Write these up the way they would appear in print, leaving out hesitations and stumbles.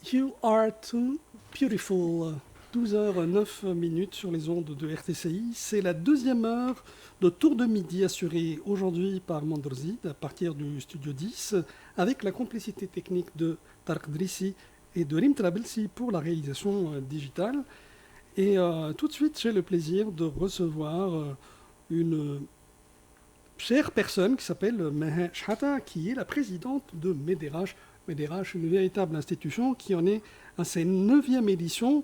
You are too beautiful. 12h09 sur les ondes de RTCI. C'est la deuxième heure de Tour de Midi assurée aujourd'hui par Mandrzid à partir du Studio 10 avec la complicité technique de Tark Drissi et de Rim Trabelsi pour la réalisation digitale. Et tout de suite, j'ai le plaisir de recevoir une chère personne qui s'appelle Meha Shhata, qui est la présidente de Médérache. Médérache, une véritable institution qui en est à sa 9e édition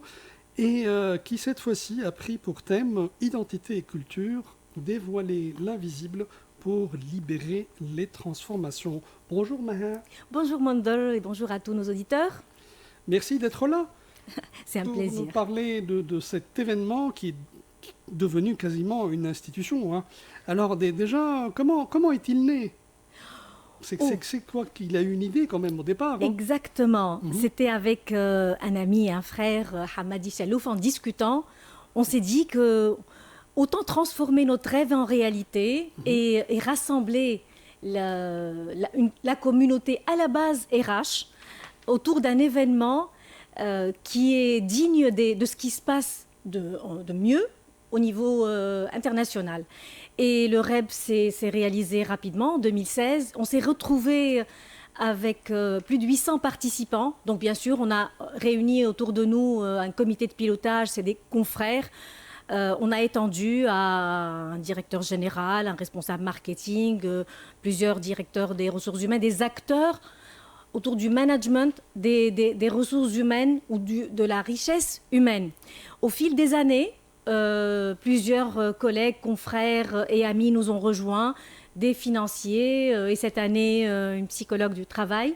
et qui cette fois-ci a pris pour thème Identité et culture, dévoiler l'invisible pour libérer les transformations. Bonjour Meha. Bonjour Mandel et bonjour à tous nos auditeurs. Merci d'être là. C'est un plaisir. Pour nous parler de cet événement qui est devenu quasiment une institution. Hein. Alors déjà, comment est-il né ? C'est quoi qu'il a eu une idée quand même au départ. Hein. Exactement. C'était avec un ami, un frère, Hamadi Chalouf, en discutant. On s'est dit que autant transformer notre rêve en réalité et rassembler la communauté à la base RH autour d'un événement qui est digne de ce qui se passe de mieux au niveau international. Et le REB s'est réalisé rapidement en 2016. On s'est retrouvés avec plus de 800 participants. Donc bien sûr, on a réuni autour de nous un comité de pilotage, c'est des confrères. On a étendu à un directeur général, un responsable marketing, plusieurs directeurs des ressources humaines, des acteurs autour du management des ressources humaines ou de la richesse humaine. Au fil des années, plusieurs collègues, confrères et amis nous ont rejoints, des financiers et cette année une psychologue du travail.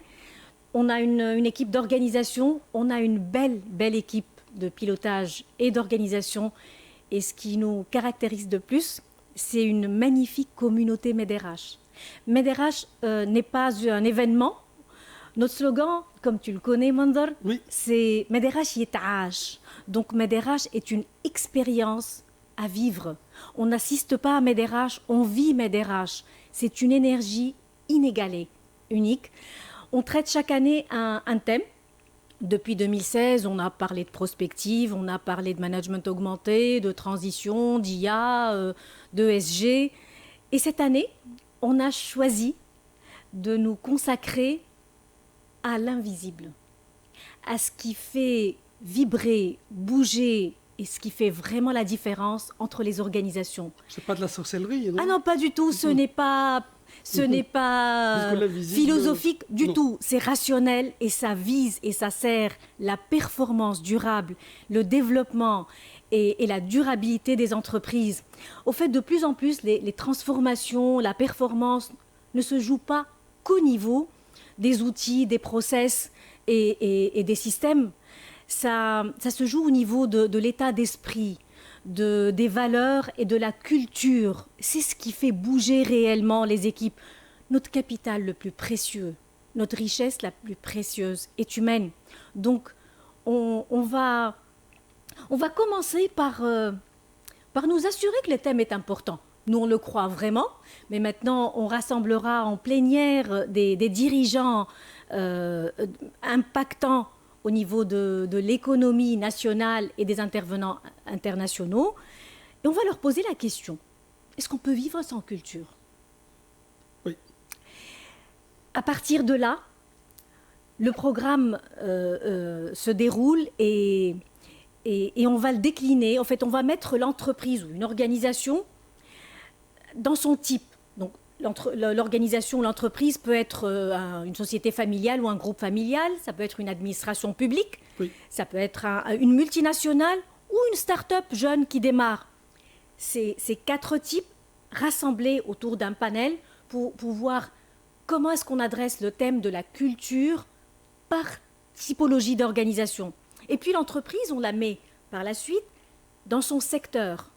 On a une équipe d'organisation, on a une belle équipe de pilotage et d'organisation. Et ce qui nous caractérise de plus, c'est une magnifique communauté Médérache. Médérache n'est pas un événement. Notre slogan, comme tu le connais, Mandar, oui. C'est Médérache Yetaash. Donc Médérache est une expérience à vivre. On n'assiste pas à Médérache, on vit Médérache. C'est une énergie inégalée, unique. On traite chaque année un thème. Depuis 2016, on a parlé de prospective, on a parlé de management augmenté, de transition, d'IA, d'ESG. Et cette année, on a choisi de nous consacrer à l'invisible, à ce qui fait vibrer, bouger et ce qui fait vraiment la différence entre les organisations. C'est pas de la sorcellerie, non ? Ah non, pas du tout. Ce n'est pas philosophique du tout. C'est rationnel et ça vise et ça sert la performance durable, le développement et la durabilité des entreprises. Au fait, de plus en plus, les transformations, la performance ne se jouent pas qu'au niveau des outils, des process et des systèmes. Ça se joue au niveau de l'état d'esprit, des valeurs et de la culture. C'est ce qui fait bouger réellement les équipes. Notre capital le plus précieux, notre richesse la plus précieuse est humaine. Donc, on va commencer par nous assurer que le thème est important. Nous, on le croit vraiment, mais maintenant, on rassemblera en plénière des dirigeants impactants au niveau de l'économie nationale et des intervenants internationaux. Et on va leur poser la question, est-ce qu'on peut vivre sans culture ? Oui. À partir de là, le programme se déroule et on va le décliner. En fait, on va mettre l'entreprise ou une organisation dans son type. Donc, l'organisation, l'entreprise peut être une société familiale ou un groupe familial, ça peut être une administration publique, oui. Ça peut être une multinationale ou une start-up jeune qui démarre. Ces 4 types rassemblés autour d'un panel pour voir comment est-ce qu'on adresse le thème de la culture par typologie d'organisation. Et puis l'entreprise, on la met par la suite dans son secteur,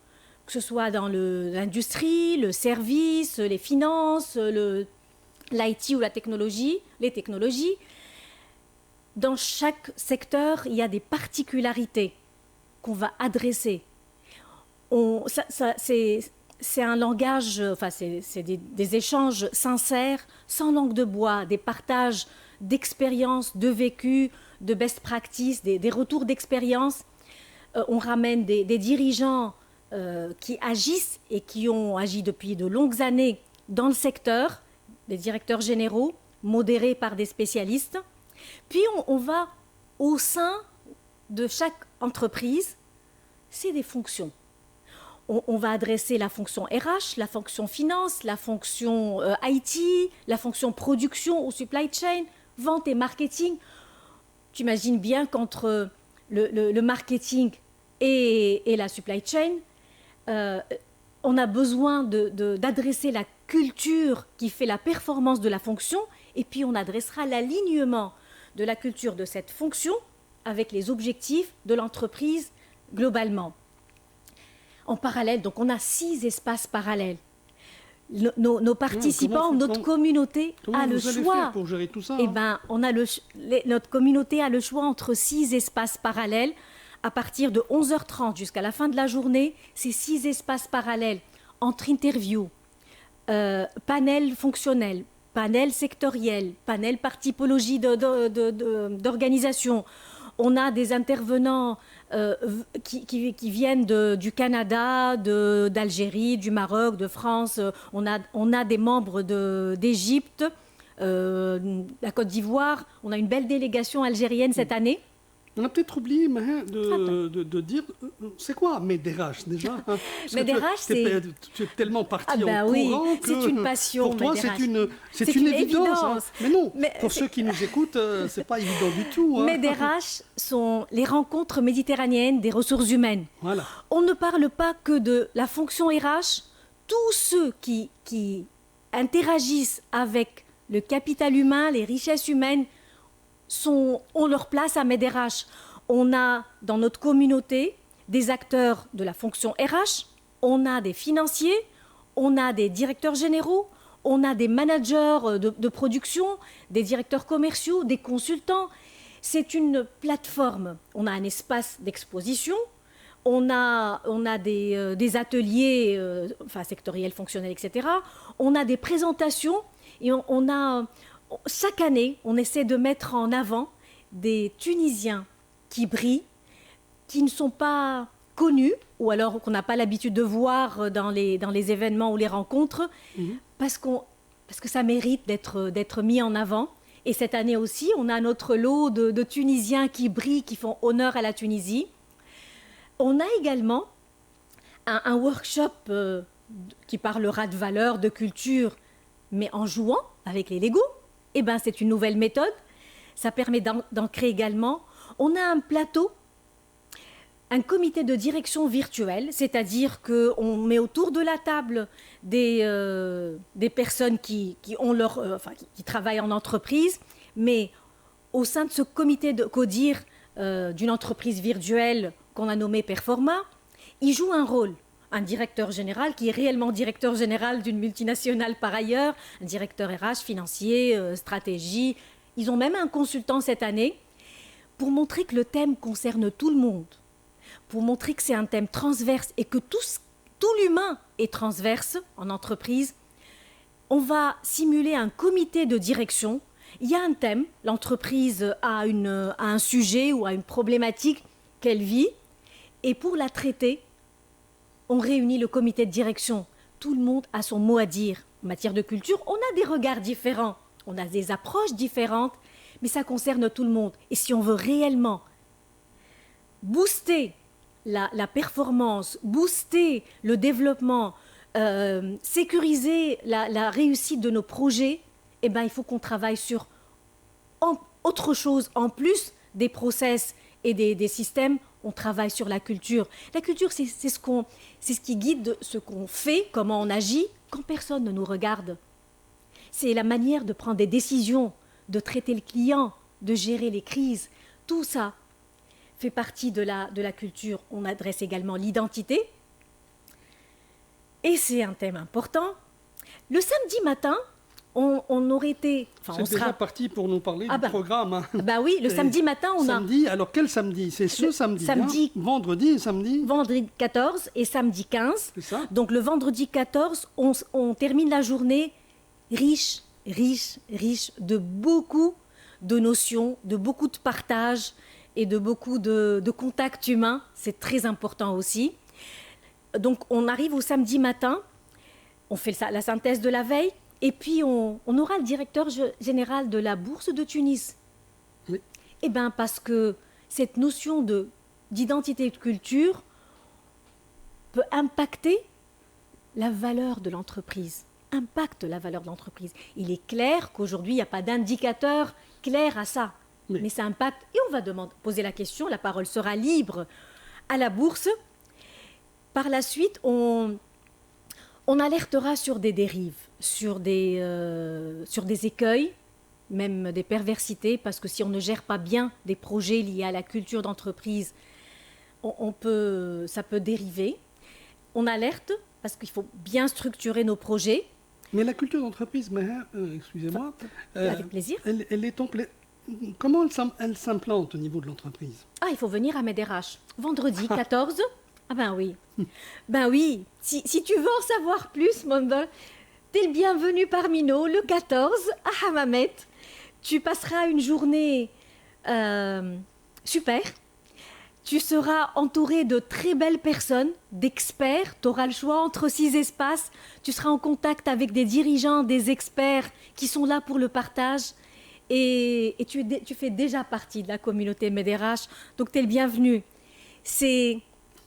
que ce soit dans l'industrie, le service, les finances, l'IT ou la technologie, les technologies. Dans chaque secteur, il y a des particularités qu'on va adresser. c'est un langage, enfin c'est des échanges sincères, sans langue de bois, des partages d'expériences, de vécu, de best practice, des retours d'expérience. On ramène des dirigeants qui agissent et qui ont agi depuis de longues années dans le secteur, des directeurs généraux, modérés par des spécialistes. Puis on va au sein de chaque entreprise, c'est des fonctions. On va adresser la fonction RH, la fonction finance, la fonction IT, la fonction production ou supply chain, vente et marketing. Tu imagines bien qu'entre le marketing et la supply chain, on a besoin d'adresser la culture qui fait la performance de la fonction, et puis on adressera l'alignement de la culture de cette fonction avec les objectifs de l'entreprise globalement. En parallèle, donc on a 6 espaces parallèles. Nos participants, notre communauté a le choix. Comment vous allez faire pour gérer tout ça? Eh ben, notre communauté a le choix entre 6 espaces parallèles. À partir de 11h30 jusqu'à la fin de la journée, ces 6 espaces parallèles entre interviews, panel fonctionnel, panel sectoriel, panel par typologie d'organisation. On a des intervenants qui viennent du Canada, d'Algérie, du Maroc, de France. On a des membres d'Égypte, la Côte d'Ivoire. On a une belle délégation algérienne cette année. On a peut-être oublié de dire, c'est quoi Médérage déjà hein, Médérage, tu es tellement parti en courant oui, que c'est une passion. Pour toi, c'est une évidence. Hein. Mais non, pour ceux qui nous écoutent, c'est pas évident du tout. Hein. Médérage sont les rencontres méditerranéennes des ressources humaines. Voilà. On ne parle pas que de la fonction RH. Tous ceux qui interagissent avec le capital humain, les richesses humaines, ont leur place à Médérage. On a dans notre communauté des acteurs de la fonction RH, on a des financiers, on a des directeurs généraux, on a des managers de production, des directeurs commerciaux, des consultants. C'est une plateforme. On a un espace d'exposition, on a des ateliers sectoriels, fonctionnels, etc. On a des présentations et on a... Chaque année, on essaie de mettre en avant des Tunisiens qui brillent, qui ne sont pas connus, ou alors qu'on n'a pas l'habitude de voir dans les événements ou les rencontres, parce que ça mérite d'être mis en avant. Et cette année aussi, on a notre lot de Tunisiens qui brillent, qui font honneur à la Tunisie. On a également un workshop qui parlera de valeurs, de culture, mais en jouant avec les Legos. Eh ben, c'est une nouvelle méthode. Ça permet d'en créer également. On a un plateau, un comité de direction virtuel, c'est-à-dire qu'on met autour de la table des personnes qui travaillent en entreprise, mais au sein de ce comité de CODIR d'une entreprise virtuelle qu'on a nommée Performa, ils jouent un rôle. Un directeur général qui est réellement directeur général d'une multinationale par ailleurs, un directeur RH, financier, stratégie. Ils ont même un consultant cette année pour montrer que le thème concerne tout le monde, pour montrer que c'est un thème transverse et que tout l'humain est transverse en entreprise. On va simuler un comité de direction. Il y a un thème, l'entreprise a un sujet ou a une problématique qu'elle vit, et pour la traiter, on réunit le comité de direction. Tout le monde a son mot à dire. En matière de culture, on a des regards différents, on a des approches différentes, mais ça concerne tout le monde. Et si on veut réellement booster la performance, booster le développement, sécuriser la réussite de nos projets, eh ben, il faut qu'on travaille sur autre chose en plus des process et des systèmes. On travaille sur la culture. La culture, c'est ce qui guide ce qu'on fait, comment on agit, quand personne ne nous regarde. C'est la manière de prendre des décisions, de traiter le client, de gérer les crises. Tout ça fait partie de la culture. On adresse également l'identité. Et c'est un thème important. Le samedi matin, on aurait été... C'est déjà parti pour nous parler du programme. Hein. Bah oui, le samedi matin, Samedi, alors quel samedi? C'est ce samedi, samedi vendredi et samedi? Vendredi 14 et samedi 15. C'est ça. Donc le vendredi 14, on termine la journée riche de beaucoup de notions, de beaucoup de partage et de beaucoup de contacts humains. C'est très important aussi. Donc on arrive au samedi matin, on fait la synthèse de la veille, et puis on aura le directeur général de la Bourse de Tunis. Oui. Eh bien parce que cette notion d'identité et de culture peut impacter la valeur de l'entreprise. Impacte la valeur de l'entreprise. Il est clair qu'aujourd'hui, il n'y a pas d'indicateur clair à ça. Oui. Mais ça impacte. Et on va poser la question, la parole sera libre à la bourse. Par la suite, on alertera sur des dérives, sur des écueils, même des perversités, parce que si on ne gère pas bien des projets liés à la culture d'entreprise, ça peut dériver. On alerte, parce qu'il faut bien structurer nos projets. Mais la culture d'entreprise, excusez-moi, avec plaisir. Elle est comment elle s'implante au niveau de l'entreprise? Ah, il faut venir à MEDERH. Vendredi 14. Ah ben oui. Ben oui. Si tu veux en savoir plus, Mondol, t'es le bienvenu parmi nous, le 14, à Hammamet. Tu passeras une journée super. Tu seras entouré de très belles personnes, d'experts. Tu auras le choix entre 6 espaces. Tu seras en contact avec des dirigeants, des experts qui sont là pour le partage. Et tu fais déjà partie de la communauté MEDERH, donc tu es le bienvenu. Il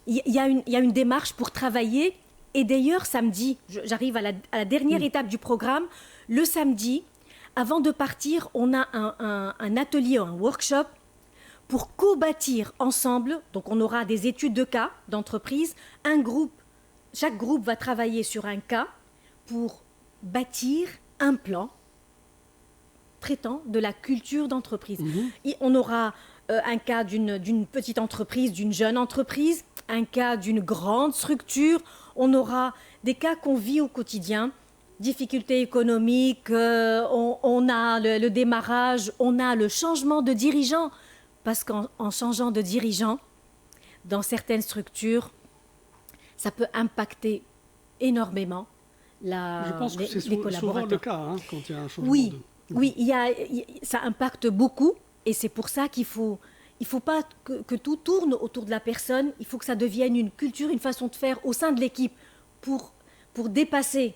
y a une démarche pour travailler. Et d'ailleurs, samedi, j'arrive à la dernière étape du programme. Le samedi, avant de partir, on a un atelier, un workshop pour co-bâtir ensemble. Donc on aura des études de cas d'entreprise. Chaque groupe va travailler sur un cas pour bâtir un plan traitant de la culture d'entreprise. Et on aura un cas d'une petite entreprise, d'une jeune entreprise, un cas d'une grande structure. On aura des cas qu'on vit au quotidien, difficultés économiques, on a le démarrage, on a le changement de dirigeant. Parce qu'en changeant de dirigeant, dans certaines structures, ça peut impacter énormément Je pense que c'est souvent le cas quand il y a un changement Oui, ça impacte beaucoup et c'est pour ça qu'il faut pas que tout tourne autour de la personne. Il faut que ça devienne une culture, une façon de faire au sein de l'équipe pour dépasser,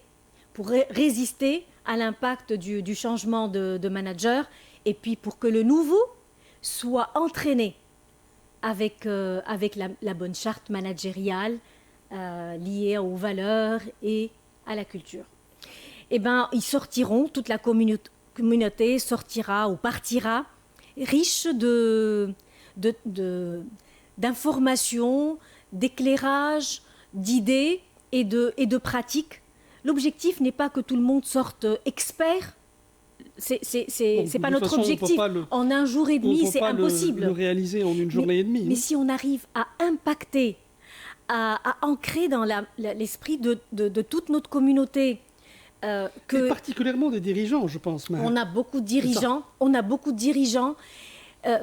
pour résister à l'impact du changement de manager et puis pour que le nouveau soit entraîné avec la bonne charte managériale liée aux valeurs et à la culture. Eh bien, ils sortiront, toute la communauté sortira ou partira riche d'informations, d'éclairages, d'idées et de pratiques. L'objectif n'est pas que tout le monde sorte expert. C'est pas notre objectif. En un jour et demi, c'est impossible. Le réaliser en une journée et demie. Mais si on arrive à impacter, à ancrer dans l'esprit de toute notre communauté, et particulièrement des dirigeants, je pense. On a beaucoup de dirigeants.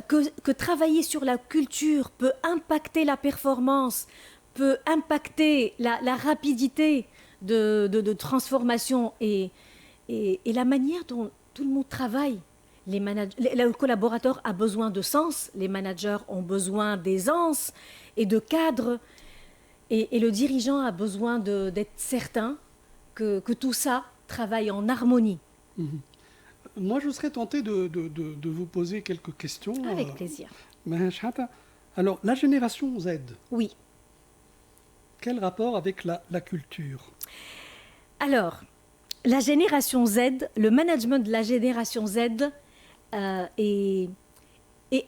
Que travailler sur la culture peut impacter la performance, peut impacter la rapidité de transformation et la manière dont tout le monde travaille. Le collaborateur a besoin de sens, les managers ont besoin d'aisance et de cadre, et le dirigeant a besoin d'être certain que tout ça travaille en harmonie. Moi, je serais tenté de vous poser quelques questions. Avec plaisir. Alors, la génération Z. Oui. Quel rapport avec la culture? Alors, la génération Z, le management de la génération Z est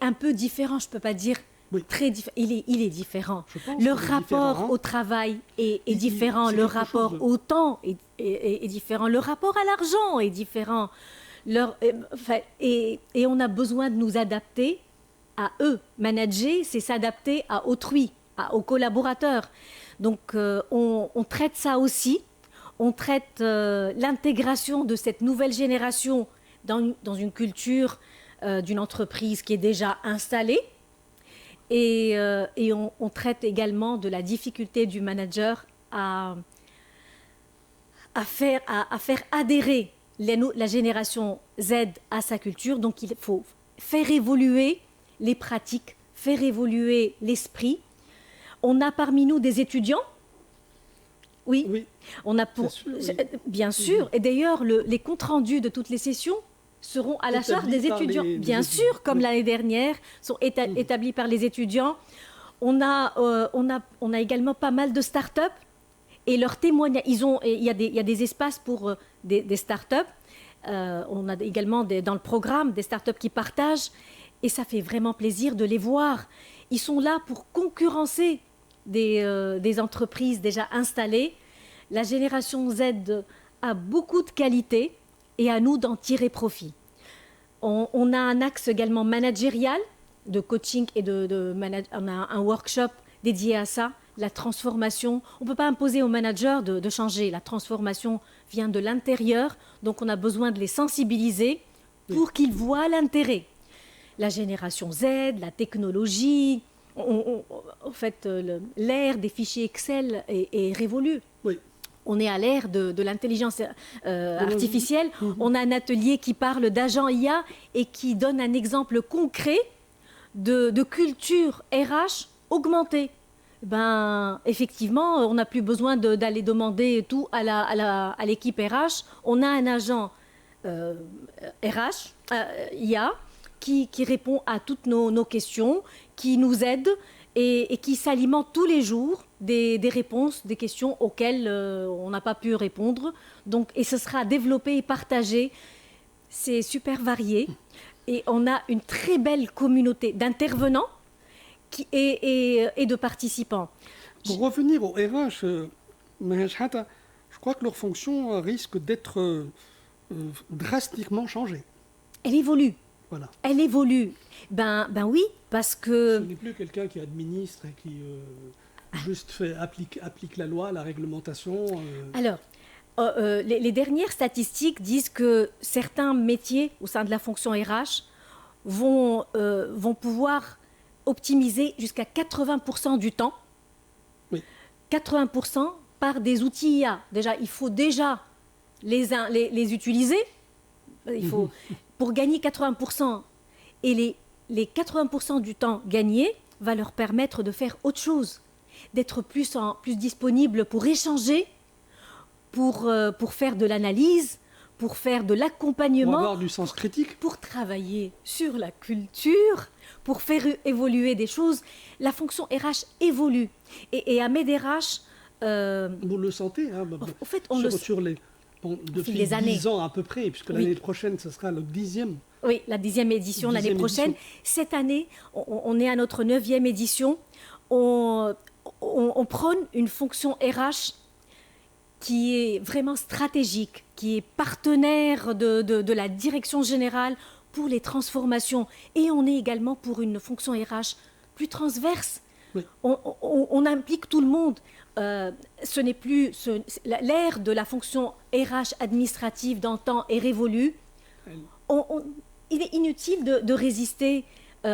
un peu différent, je ne peux pas dire très différent. Il est différent. Le rapport au travail est différent, le rapport au temps est différent, le rapport à l'argent est différent. Et on a besoin de nous adapter à eux. Manager, c'est s'adapter à autrui, aux collaborateurs. Donc, on traite ça aussi. On traite l'intégration de cette nouvelle génération dans une culture d'une entreprise qui est déjà installée. Et on traite également de la difficulté du manager à faire adhérer la génération Z à sa culture. Donc il faut faire évoluer les pratiques, faire évoluer l'esprit. On a parmi nous des étudiants. Oui, Oui, on a bien sûr. Et d'ailleurs, les comptes rendus de toutes les sessions seront à la charge des étudiants. Bien sûr, comme l'année dernière, sont établis par les étudiants. On a également pas mal de start-up et leurs témoignages. Il y a des espaces pour des start-up. On a également dans le programme des start-up qui partagent et ça fait vraiment plaisir de les voir. Ils sont là pour concurrencer des entreprises déjà installées. La génération Z a beaucoup de qualités et à nous d'en tirer profit. On a un axe également managérial de coaching et on a un workshop dédié à ça, la transformation. On ne peut pas imposer aux managers de changer. La transformation vient de l'intérieur, donc on a besoin de les sensibiliser pour qu'ils voient l'intérêt. La génération Z, la technologie, en fait, l'ère des fichiers Excel est révolue. oui. On est à l'ère de l'intelligence artificielle. On a un atelier qui parle d'agents IA et qui donne un exemple concret de culture RH augmentée. Effectivement, on n'a plus besoin d'aller demander tout à l'équipe RH. On a un agent RH, IA, qui répond à toutes nos questions, qui nous aide et qui s'alimente tous les jours des réponses, des questions auxquelles on n'a pas pu répondre. Donc, et ce sera développé et partagé. C'est super varié. Et on a une très belle communauté d'intervenants et de participants. Pour revenir au RH, je crois que leur fonction risque d'être drastiquement changée. Elle évolue. Voilà. Elle évolue. Ben oui, parce que... Ce n'est plus quelqu'un qui administre et qui juste applique la loi, la réglementation. Alors, les dernières statistiques disent que certains métiers au sein de la fonction RH vont pouvoir optimiser jusqu'à 80% du temps. Oui. 80% par des outils IA. Déjà, il faut déjà les utiliser. Il faut, pour gagner 80%. Et les 80% du temps gagné va leur permettre de faire autre chose, d'être plus disponible pour échanger, pour faire de l'analyse, pour faire de l'accompagnement. Pour avoir du sens critique. Pour travailler sur la culture, pour faire évoluer des choses. La fonction RH évolue. Et à MEDRH... vous le sentez, hein, en fait, depuis les années. 10 ans à peu près, puisque l'année prochaine, ce sera le 10e. Oui, la 10e édition l'année prochaine. Cette année, on est à notre 9e édition. On prône une fonction RH qui est vraiment stratégique, qui est partenaire de la direction générale pour les transformations. Et on est également pour une fonction RH plus transverse. Oui. On implique tout le monde. Ce n'est plus l'ère de la fonction RH administrative d'antan est révolue. Il est inutile de résister.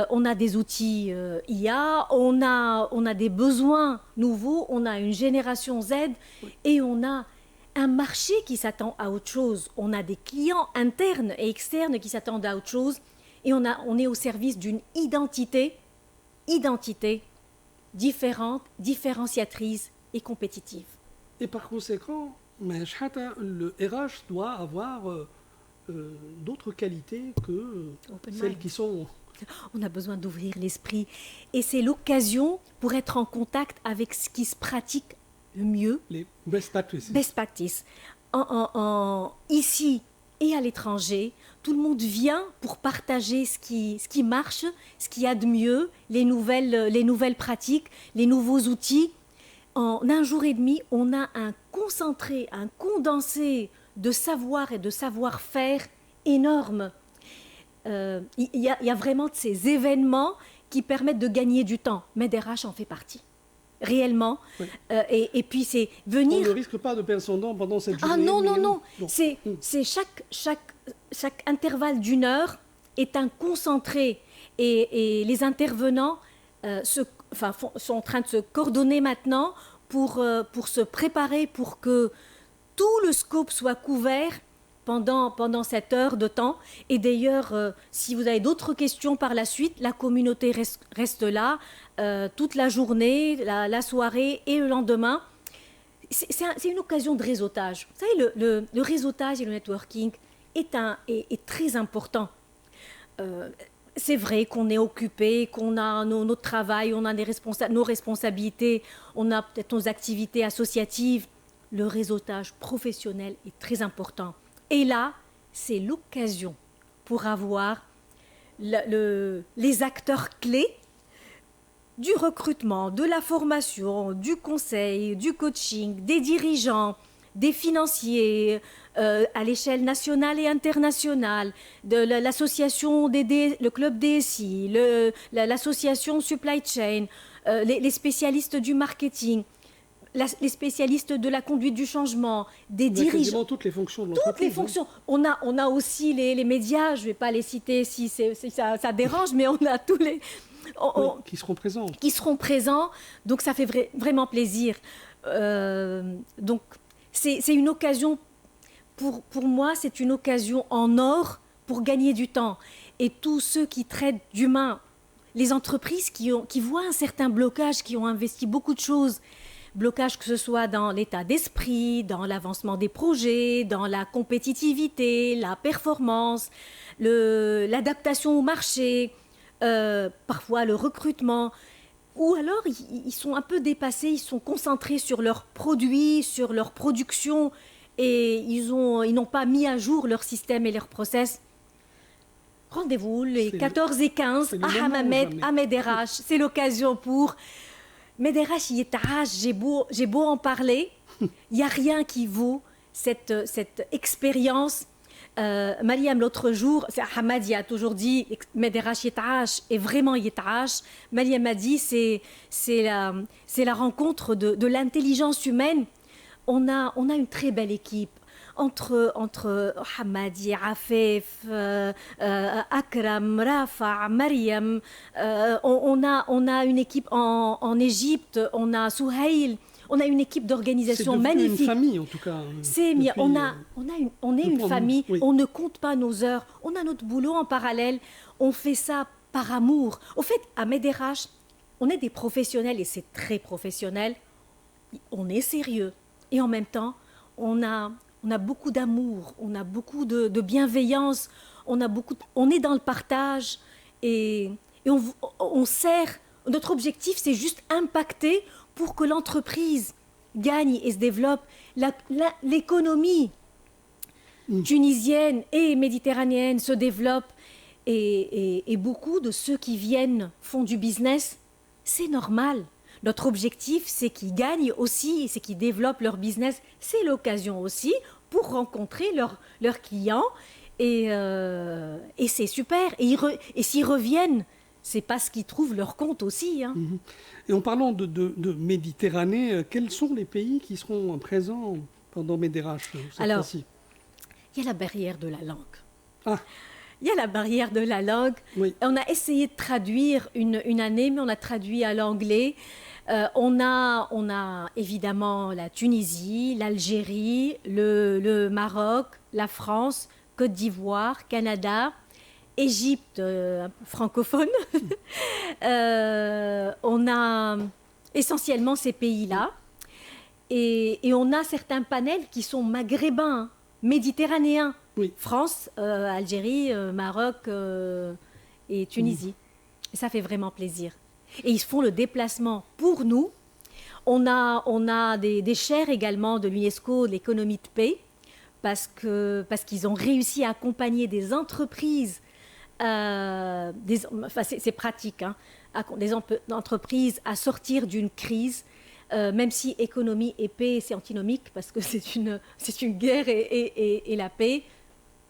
On a des outils IA, on a des besoins nouveaux, on a une génération Z et on a un marché qui s'attend à autre chose. On a des clients internes et externes qui s'attendent à autre chose et on est au service d'une identité différente, différenciatrice et compétitive. Et par conséquent, le RH doit avoir d'autres qualités que celles qui sont... On a besoin d'ouvrir l'esprit. Et c'est l'occasion pour être en contact avec ce qui se pratique le mieux. Les best practices. Best practices. Ici et à l'étranger, tout le monde vient pour partager ce qui marche, ce qu'il y a de mieux, les nouvelles pratiques, les nouveaux outils. En un jour et demi, on a un concentré, un condensé de savoir et de savoir-faire énorme. Il y a vraiment de ces événements qui permettent de gagner du temps. MEDRH en fait partie. réellement. Oui. Et puis c'est On venir... ne risque pas de perdre son dent pendant cette journée. Ah non, mais non, non. non. C'est chaque intervalle d'une heure est un concentré. Et les intervenants sont en train de se coordonner maintenant pour se préparer pour que tout le scope soit couvert pendant cette heure de temps. Et d'ailleurs, si vous avez d'autres questions par la suite, la communauté reste là toute la journée, la soirée et le lendemain. C'est une occasion de réseautage. Vous savez, le réseautage et le networking est très important. C'est vrai qu'on est occupé, qu'on a notre travail, on a nos responsabilités, on a peut-être nos activités associatives. Le réseautage professionnel est très important. Et là, c'est l'occasion pour avoir les acteurs clés du recrutement, de la formation, du conseil, du coaching, des dirigeants, des financiers à l'échelle nationale et internationale, de l'association le club DSI, l'association supply chain, les spécialistes du marketing, les spécialistes de la conduite du changement, des dirigeants. Toutes les fonctions de l'entreprise. Toutes les fonctions. On a aussi les médias, je ne vais pas les citer si ça dérange, mais on a tous les... qui seront présents. Qui seront présents, donc ça fait vraiment plaisir. Donc c'est une occasion, pour moi, c'est une occasion en or pour gagner du temps. Et tous ceux qui traitent d'humain, les entreprises qui voient un certain blocage, qui ont investi beaucoup de choses, blocage que ce soit dans l'état d'esprit, dans l'avancement des projets, dans la compétitivité, la performance, l'adaptation au marché, parfois le recrutement, ou alors ils sont un peu dépassés, ils sont concentrés sur leurs produits, sur leur production, et ils n'ont pas mis à jour leur système et leurs process. Rendez-vous les 14 et 15 à Hammamet, à Médérache. C'est l'occasion pour... Médérache, j'ai beau en parler, il n'y a rien qui vaut cette expérience. Mariam, l'autre jour, Hamad a toujours dit Médérache Yetaach, et vraiment Yetaach. Mariam a dit c'est la rencontre de l'intelligence humaine. On a une très belle équipe entre Hamadi, Afef, Akram, Rafa, Mariam. On a une équipe en Égypte, on a Souhail. On a une équipe d'organisation magnifique. C'est une famille, en tout cas. On est une famille. Oui. On ne compte pas nos heures. On a notre boulot en parallèle. On fait ça par amour. Au fait, à Médérache, on est des professionnels et c'est très professionnel. On est sérieux. Et en même temps, on a beaucoup d'amour. On a beaucoup de bienveillance. On est dans le partage. Et on sert. Notre objectif, c'est juste impacter pour que l'entreprise gagne et se développe. L'économie tunisienne et méditerranéenne se développe et beaucoup de ceux qui viennent font du business. C'est normal. Notre objectif, c'est qu'ils gagnent aussi, c'est qu'ils développent leur business. C'est l'occasion aussi pour rencontrer leurs clients et c'est super. Et s'ils reviennent, c'est parce qu'ils trouvent leur compte aussi. Hein. Et en parlant de Méditerranée, quels sont les pays qui seront présents pendant Médérache cette fois-ci ? Il y a la barrière de la langue. Ah. Il y a la barrière de la langue. Oui. On a essayé de traduire une année, mais on a traduit à l'anglais. On a évidemment la Tunisie, l'Algérie, le Maroc, la France, Côte d'Ivoire, Canada, Égypte francophone. On a essentiellement ces pays-là. Et on a certains panels qui sont maghrébins, méditerranéens. Oui. France, Algérie, Maroc et Tunisie. Et ça fait vraiment plaisir. Et ils font le déplacement pour nous. On a des chaires également de l'UNESCO, l'économie de paix, parce qu'ils ont réussi à accompagner des entreprises. C'est pratique, hein, des entreprises à sortir d'une crise, même si économie et paix, c'est antinomique, parce que c'est une guerre et la paix.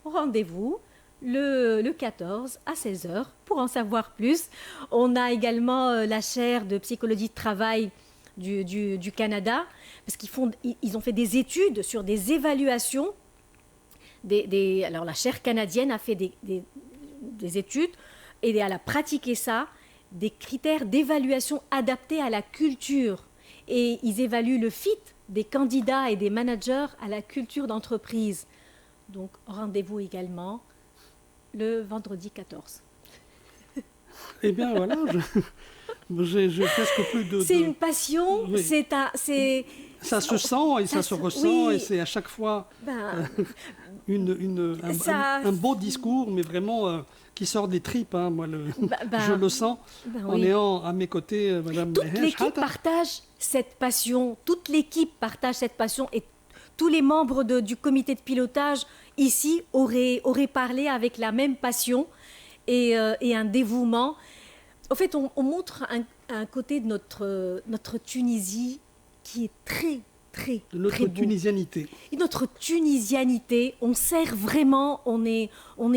Rendez-vous le 14 à 16h pour en savoir plus. On a également la chaire de psychologie de travail du Canada, parce qu'ils ont fait des études sur des évaluations. Alors la chaire canadienne a fait des études et elle a pratiqué ça, des critères d'évaluation adaptés à la culture. Et ils évaluent le fit des candidats et des managers à la culture d'entreprise. Donc rendez-vous également le vendredi 14. Eh bien voilà, j'ai presque plus de... C'est une passion, oui. Ça se sent et ça se ressent, oui. Et c'est à chaque fois un beau discours, mais vraiment qui sort des tripes. Hein, moi, je le sens en ayant à mes côtés Madame Toute l'équipe partage cette passion, et tous les membres du comité de pilotage ici auraient parlé avec la même passion et un dévouement. En fait, on montre un côté de notre Tunisie qui est très, très, notre très beau. Tunisianité. Et notre tunisianité, on sert vraiment, on est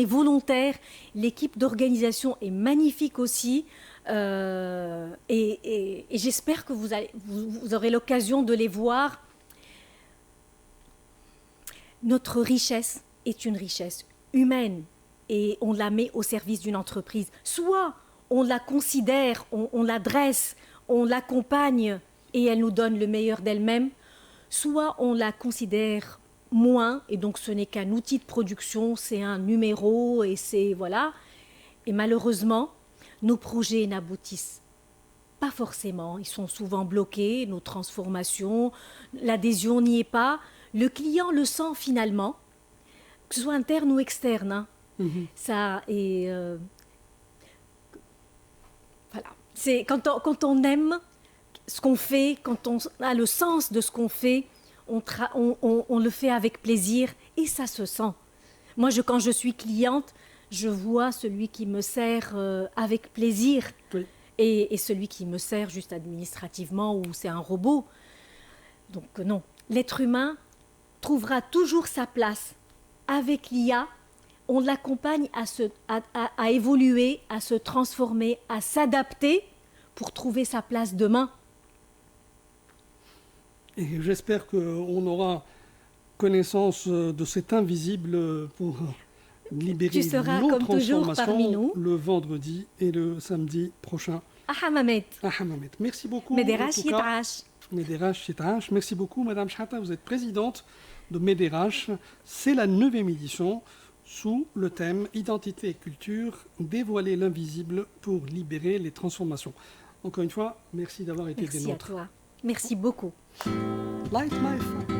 volontaire. L'équipe d'organisation est magnifique aussi. Et j'espère que vous aurez l'occasion de les voir. Notre richesse est une richesse humaine et on la met au service d'une entreprise. Soit on la considère, on l'adresse, on l'accompagne et elle nous donne le meilleur d'elle-même, soit on la considère moins et donc ce n'est qu'un outil de production, c'est un numéro et c'est voilà. Et malheureusement, nos projets n'aboutissent pas forcément, ils sont souvent bloqués, nos transformations, l'adhésion n'y est pas. Le client le sent finalement, que ce soit interne ou externe. Hein. Mm-hmm. Ça et voilà. C'est quand on aime ce qu'on fait, quand on a le sens de ce qu'on fait, on le fait avec plaisir et ça se sent. Moi, quand je suis cliente, je vois celui qui me sert avec plaisir oui. et celui qui me sert juste administrativement ou c'est un robot. Donc non, l'être humain trouvera toujours sa place. Avec l'IA, on l'accompagne à évoluer, à se transformer, à s'adapter pour trouver sa place demain. Et j'espère qu'on aura connaissance de cet invisible pour libérer nos transformations le vendredi et le samedi prochain. Ahamamet. Merci beaucoup. Médérache Yitrache. Médérache Yitrache. Merci beaucoup, Madame Chata. Vous êtes présidente de Médérache. C'est la 9e édition sous le thème Identité et culture, dévoiler l'invisible pour libérer les transformations. Encore une fois, merci d'avoir été des nôtres. Merci à toi. Merci beaucoup. Light my fire.